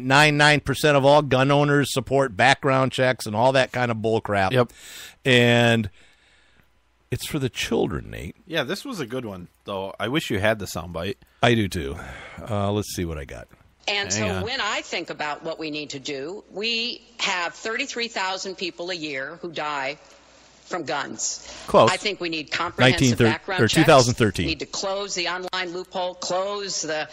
99.99% of all gun owners support background checks and all that kind of bull crap. Yep. And it's for the children, Nate. Yeah, this was a good one, though. I wish you had the soundbite. I do, too. Let's see what I got. And so when I think about what we need to do, we have 33,000 people a year who die from guns. Close. I think we need comprehensive background checks. 2013. We need to close the online loophole, close the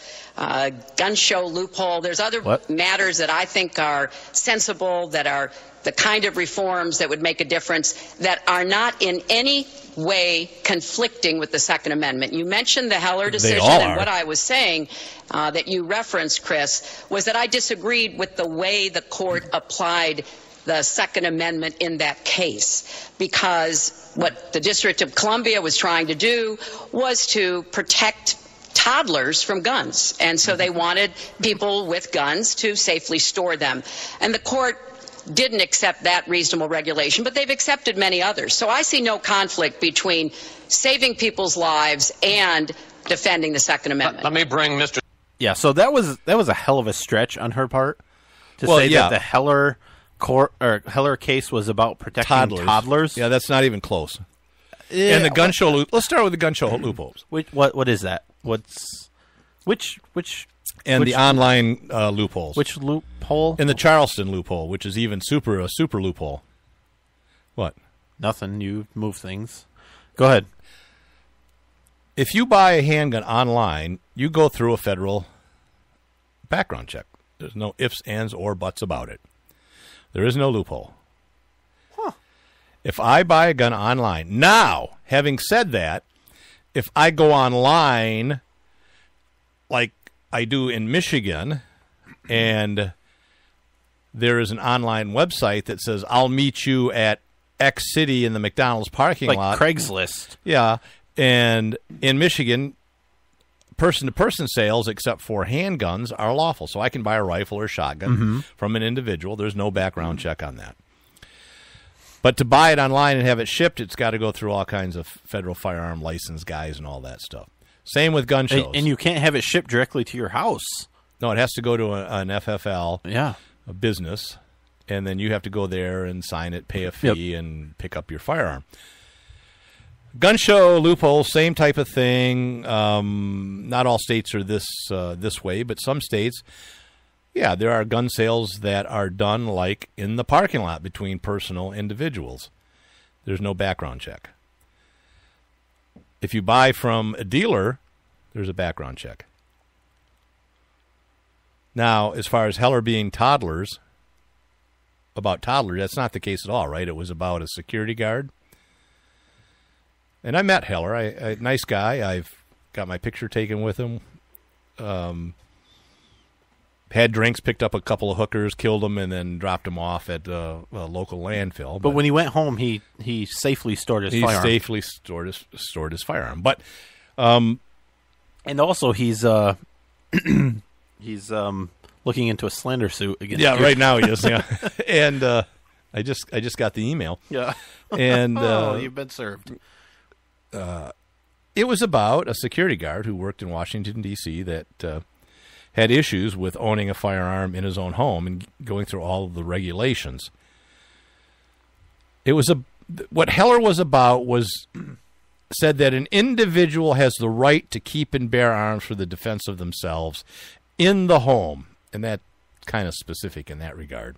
gun show loophole. There's other matters that I think are sensible, that are the kind of reforms that would make a difference, that are not in any way conflicting with the Second Amendment. You mentioned the Heller decision, and what I was saying that you referenced, Chris, was that I disagreed with the way the court applied the Second Amendment in that case, because what the District of Columbia was trying to do was to protect toddlers from guns, and so they wanted people with guns to safely store them. And the court didn't accept that reasonable regulation, but they've accepted many others. So I see no conflict between saving people's lives and defending the Second Amendment. Let me bring Mr. Yeah, so that was a hell of a stretch on her part to say that the Heller case was about protecting toddlers. Yeah, that's not even close. And the gun show let's start with the gun show loopholes. What is that? The online loopholes. Which loophole? And the Charleston loophole, which is even a super loophole. What? Nothing. You move things. Go ahead. If you buy a handgun online, you go through a federal background check. There's no ifs, ands, or buts about it. There is no loophole. Huh. If I buy a gun online, now, having said that, if I go online like I do in Michigan, and there is an online website that says, I'll meet you at X city in the McDonald's parking lot. Like Craigslist. Yeah. And in Michigan, person-to-person sales, except for handguns, are lawful. So I can buy a rifle or shotgun from an individual. There's no background check on that. But to buy it online and have it shipped, it's got to go through all kinds of federal firearm license guys and all that stuff. Same with gun shows. And you can't have it shipped directly to your house. No, it has to go to an FFL, a business, and then you have to go there and sign it, pay a fee, and pick up your firearm. Gun show loophole, same type of thing. Not all states are this way, but some states, there are gun sales that are done like in the parking lot between personal individuals. There's no background check. If you buy from a dealer, there's a background check. Now, as far as Heller being toddlers, that's not the case at all, right? It was about a security guard. And I met Heller, a nice guy. I've got my picture taken with him. Had drinks, picked up a couple of hookers, killed them, and then dropped them off at a local landfill. But when he went home, he safely stored his firearm. He safely stored his firearm. But and also he's looking into a slander suit against you. Right now he is. Yeah, and I just got the email. Yeah, and you've been served. It was about a security guard who worked in Washington, D.C. that had issues with owning a firearm in his own home and going through all of the regulations. It was what Heller was about was said that an individual has the right to keep and bear arms for the defense of themselves in the home, and that's kind of specific in that regard.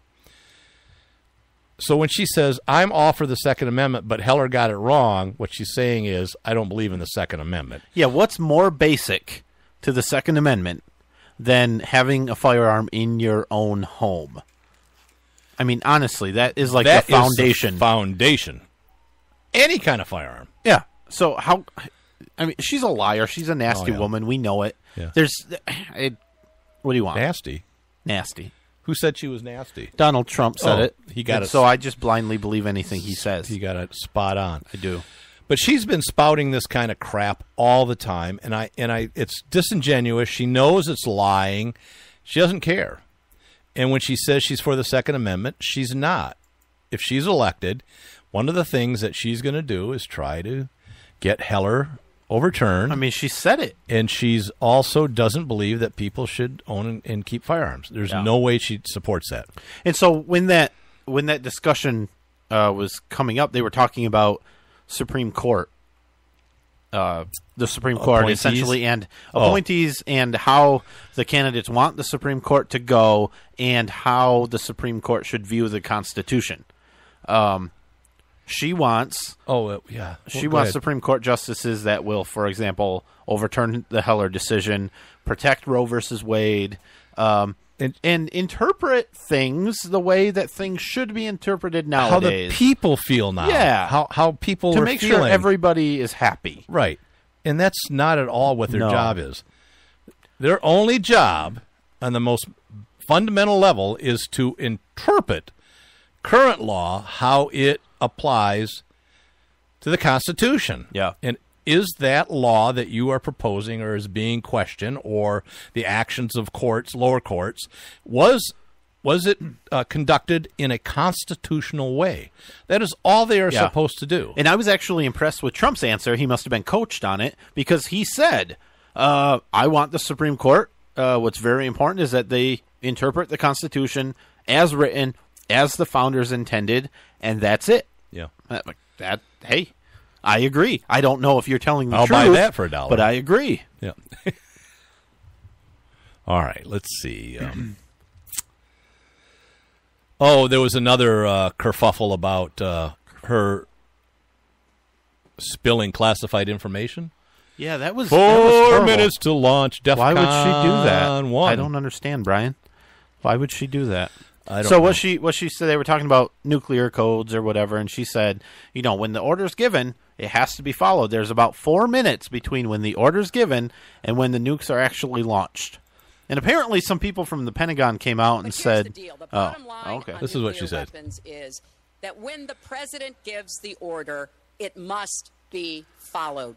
So when she says, I'm all for the Second Amendment, but Heller got it wrong, what she's saying is, I don't believe in the Second Amendment. Yeah, what's more basic to the Second Amendment than having a firearm in your own home? I mean, honestly, that is like the foundation. Foundation. Any kind of firearm. Yeah. So how... I mean, she's a liar. She's a nasty woman. We know it. Yeah. What do you want? Nasty. Who said she was nasty? Donald Trump said it. He got it. So I just blindly believe anything he says. He got it spot on. I do. But she's been spouting this kind of crap all the time, and it's disingenuous. She knows it's lying. She doesn't care. And when she says she's for the Second Amendment, she's not. If she's elected, one of the things that she's going to do is try to get Heller overturned. I mean, she said it. And she's also doesn't believe that people should own and keep firearms. There's no way she supports that. And so when that discussion was coming up, they were talking about Supreme Court. The Supreme Court Appointees? essentially, and appointees, and how the candidates want the Supreme Court to go, and how the Supreme Court should view the Constitution. She wants Supreme Court justices that will, for example, overturn the Heller decision, protect Roe versus Wade, and interpret things the way that things should be interpreted nowadays. How the people feel now. Yeah. How people to are make feeling. sure everybody is happy. Right. And that's not at all what their job is. Their only job on the most fundamental level is to interpret current law, how it applies to the Constitution. Yeah. And is that law that you are proposing or is being questioned, or the actions of courts, lower courts, was it conducted in a constitutional way? That is all they are supposed to do. And I was actually impressed with Trump's answer. He must have been coached on it, because he said, I want the Supreme Court. What's very important is that they interpret the Constitution as written, as the founders intended, and that's it. Yeah. Hey, I agree. I don't know if you're telling the I'll truth. buy that for $1. But I agree. Yeah. All right, let's see. There was another kerfuffle about her spilling classified information. Yeah, that was 4 minutes to launch DEF CON. Why would she do that? 1. I don't understand, Brian. Why would she do that? I don't know. What she said, they were talking about nuclear codes or whatever, and she said, when the order's given, it has to be followed. There's about 4 minutes between when the order's given and when the nukes are actually launched. And apparently some people from the Pentagon came out and said, the deal. The bottom line okay. on This is what she said. weapons is that when the president gives the order, it must be followed.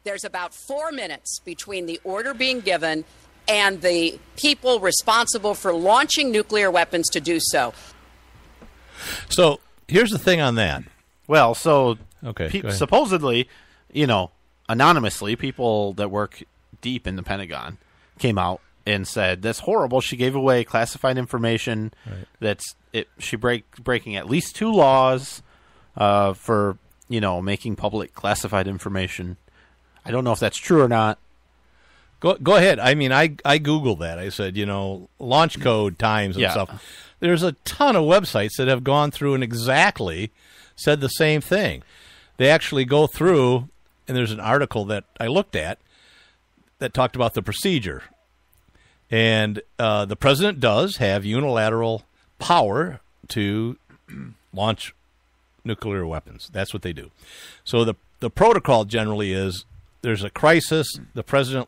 There's about 4 minutes between the order being given and the people responsible for launching nuclear weapons to do so. So here's the thing on that. Well, so Okay, supposedly, anonymously, people that work deep in the Pentagon came out and said, that's horrible. She gave away classified information. Right. She breaking at least 2 laws for, making public classified information. I don't know if that's true or not. Go ahead. I mean, I Googled that. I said, launch code times and stuff. There's a ton of websites that have gone through and exactly said the same thing. They actually go through, and there's an article that I looked at that talked about the procedure. And the president does have unilateral power to launch nuclear weapons. That's what they do. So the protocol generally is there's a crisis. The president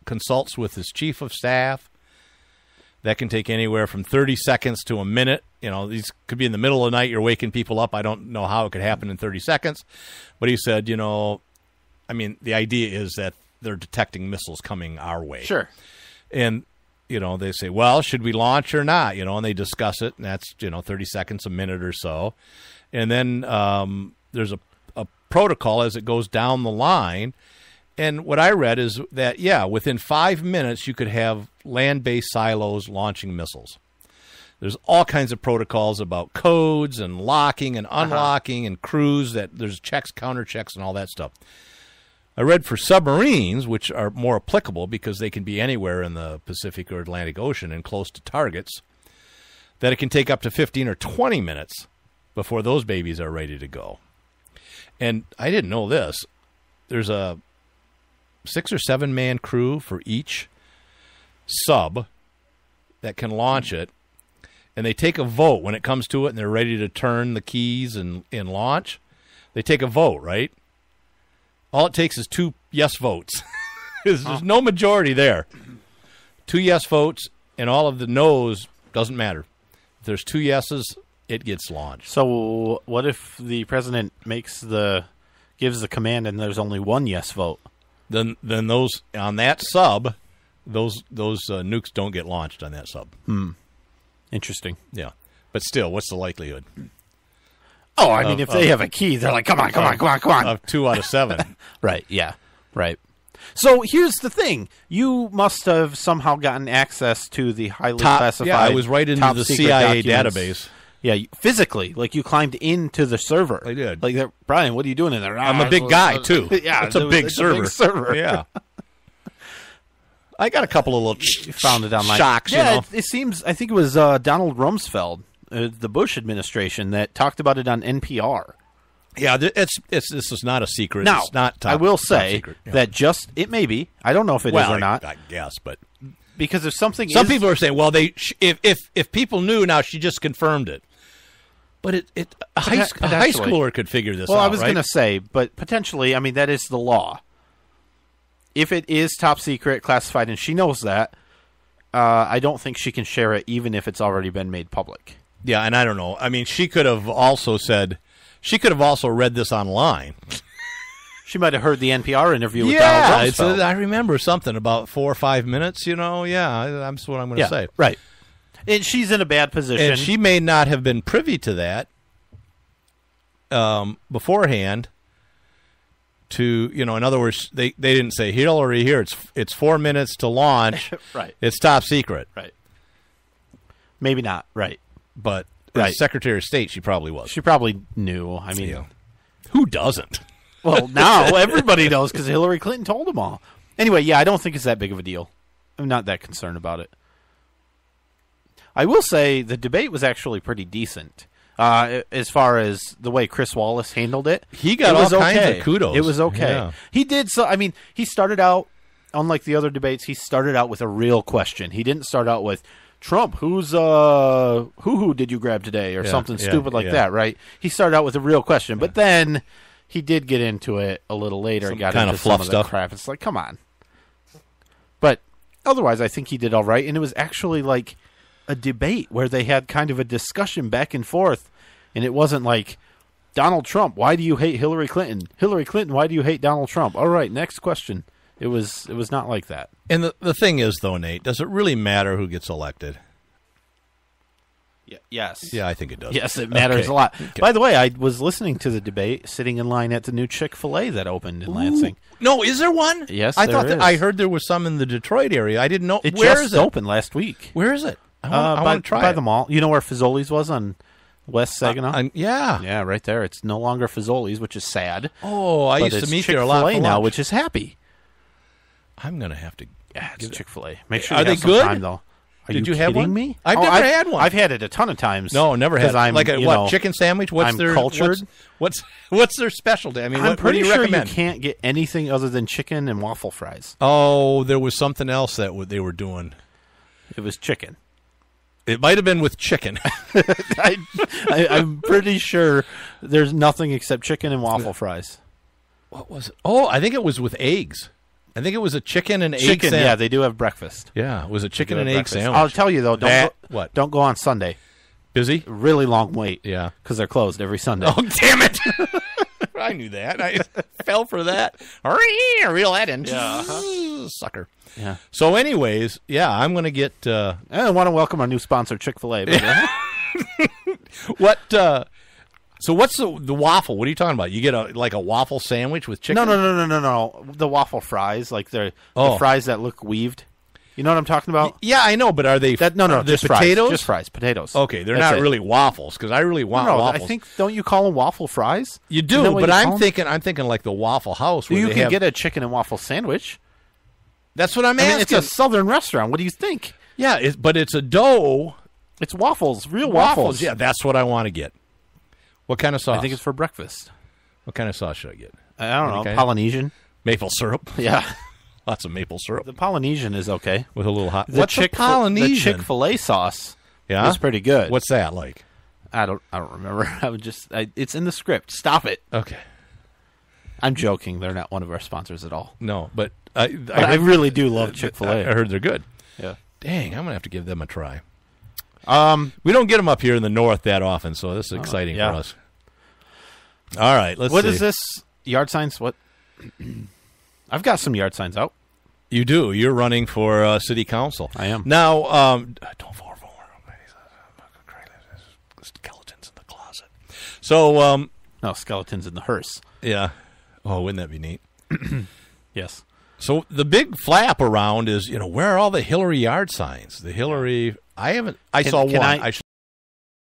consults with his chief of staff. That can take anywhere from 30 seconds to a minute. These could be in the middle of the night. You're waking people up. I don't know how it could happen in 30 seconds. But he said, the idea is that they're detecting missiles coming our way. Sure. And, they say, well, should we launch or not? And they discuss it. And that's, 30 seconds, a minute or so. And then there's a protocol as it goes down the line. And what I read is that, within 5 minutes, you could have land-based silos launching missiles. There's all kinds of protocols about codes and locking and unlocking and crews that there's checks, counter checks, and all that stuff. I read for submarines, which are more applicable because they can be anywhere in the Pacific or Atlantic Ocean and close to targets, that it can take up to 15 or 20 minutes before those babies are ready to go. And I didn't know this. There's a 6 or 7 man crew for each sub that can launch it, and they take a vote when it comes to it and they're ready to turn the keys and launch. They take a vote, right? All it takes is 2 yes votes. There's no majority there. 2 yes votes, and all of the no's doesn't matter. If there's 2 yeses, it gets launched. So what if the president gives the command and there's only 1 yes vote? Then those on that sub, those nukes don't get launched on that sub. Interesting. Yeah, but still, what's the likelihood? Oh, if they have a key, they're like, come on. Of 2 out of 7. Right. Yeah. Right. So here's the thing: you must have somehow gotten access to the highly classified. Yeah, I was right into the CIA database. Yeah, physically, like you climbed into the server. I did. Like, Brian, what are you doing in there? I'm a big guy too. Yeah, it's a big server. Yeah. I got a couple of little found it online. Shocks. Yeah, you know? it seems. I think it was Donald Rumsfeld, the Bush administration, that talked about it on NPR. Yeah, this is not a secret. Now, it's not I will say yeah. that it may be. I don't know if it is or not. I guess, but because if something, some people are saying, well, if people knew now, she just confirmed it. But a high schooler could figure this out. Well, I was right? going to say, but potentially, I mean, that is the law. If it is top secret, classified, and she knows that, I don't think she can share it, even if it's already been made public. Yeah, and I don't know. I mean, she could have also said, she could have also read this online. She might have heard the NPR interview with Donald Rumsfeld. I remember something about 4 or 5 minutes. Yeah, that's what I'm going to say. Right. And she's in a bad position. And she may not have been privy to that beforehand. In other words, they didn't say, Hillary, here, it's 4 minutes to launch. Right. It's top secret. Right. Maybe not. Right. But as Secretary of State, she probably was. She probably knew. I mean, who doesn't? Well, now everybody knows because Hillary Clinton told them all. Anyway, yeah, I don't think it's that big of a deal. I'm not that concerned about it. I will say the debate was actually pretty decent. As far as the way Chris Wallace handled it, he got all kinds of kudos. It was okay. Yeah. He did so. I mean, he started out, unlike the other debates, he started out with a real question. He didn't start out with Trump, who did you grab today, or something stupid like that, right? He started out with a real question, but then he did get into it a little later. Some got kind into of fluff some of stuff. the crap. It's like, come on. But otherwise, I think he did all right, and it was actually like a debate where they had kind of a discussion back and forth, and it wasn't like, Donald Trump, why do you hate Hillary Clinton? Hillary Clinton, why do you hate Donald Trump? All right, next question. It was not like that. And the thing is, though, Nate, does it really matter who gets elected? Yes. Yeah, I think it does. Yes, it matters a lot. Okay. By the way, I was listening to the debate sitting in line at the new Chick-fil-A that opened in Lansing. No, is there one? Yes, I thought I heard there was some in the Detroit area. I didn't know. Where is it? Opened last week. Where is it? I want to try by it. the mall. You know where Fazoli's was on West Saginaw? Yeah. Yeah, right there. It's no longer Fazoli's, which is sad. Oh, I used to meet there a lot Chick-fil-A now, which is happy. I'm going to have to. Yeah, it's Chick-fil-A. Make sure Are you they have some good? time, though. Did you have one? Me? I've never had one. I've had it a ton of times. No, never had. Like a chicken sandwich? I'm cultured. What's their specialty? I mean, I'm what pretty do you sure recommend? You can't get anything other than chicken and waffle fries. Oh, there was something else that they were doing. It was chicken. It might have been with chicken. I'm pretty sure there's nothing except chicken and waffle fries. What was it? Oh, I think it was with eggs. I think it was a chicken and egg sandwich. Yeah, they do have breakfast. Yeah, it was a chicken and egg sandwich. I'll tell you, though, don't go on Sunday. Busy? Really long wait. Yeah. Because they're closed every Sunday. Oh, damn it. I knew that. I fell for that. Reel that in. Yeah. Sucker. Yeah. So anyways, I'm going to get... I want to welcome our new sponsor, Chick-fil-A. What... So what's the waffle? What are you talking about? You get a waffle sandwich with chicken? No. The waffle fries, like the fries that look weaved. You know what I'm talking about? Yeah, I know, but are they just potatoes? Fries. Just fries, potatoes. Okay, they're not really waffles because I really want waffles. I think don't you call them waffle fries? You do, but I'm thinking like the Waffle House. Where you can get a chicken and waffle sandwich. That's what I'm asking. It's a southern restaurant. What do you think? Yeah, but it's a dough. It's waffles, real waffles. Yeah, that's what I want to get. What kind of sauce? I think it's for breakfast. What kind of sauce should I get? I don't know. Polynesian. Maple syrup. Yeah. Lots of maple syrup. The Polynesian is okay. With a little hot. What's the Polynesian? The Chick-fil-A sauce is pretty good. What's that like? I don't remember. It's in the script. Stop it. Okay. I'm joking. They're not one of our sponsors at all. No, but I really do love Chick-fil-A. I heard they're good. Yeah. Dang, I'm going to have to give them a try. We don't get them up here in the north that often, so this is exciting for us. All right, let's see. What is this? Yard signs? What? I've got some yard signs out. You do. You're running for city council. I am. Now, don't fall for skeletons in the closet. So, no, skeletons in the hearse. Yeah. Oh, wouldn't that be neat? Yes. So the big flap around is, where are all the Hillary yard signs? The Hillary, I saw one.